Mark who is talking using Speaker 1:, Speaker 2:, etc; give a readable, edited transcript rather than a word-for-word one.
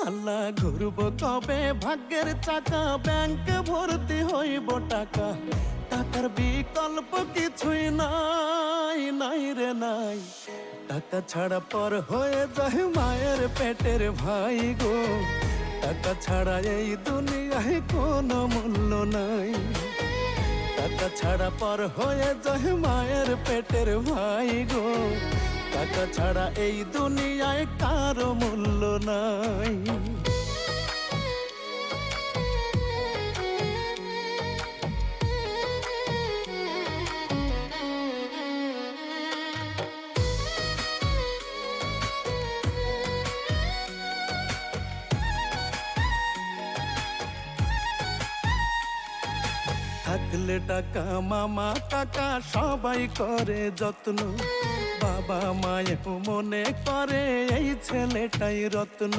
Speaker 1: আল্লাহ ঘুরব কবে ভাগ্যের চাকা, ব্যাংকে ভর্তি হইব টাকা, টাকার বিকল্প কিছুই নাই, নাই রে নাই। টাকা ছাড়া পর হয়ে যায় মায়ের পেটের ভাই গো, টাকা ছাড়া এই দুনিয়ায় কোনো মূল্য নাই। টাকা ছাড়া পর হয়ে যায় মায়ের পেটের ভাই গো, টাকা ছাড়া এই দুনিয়ায় কারো মূল্য নাই। থাকলে টাকা মামা কাকা সবাই করে যত্ন, বাবা মায়েও মনে করে এই ছেলেটাই রত্ন।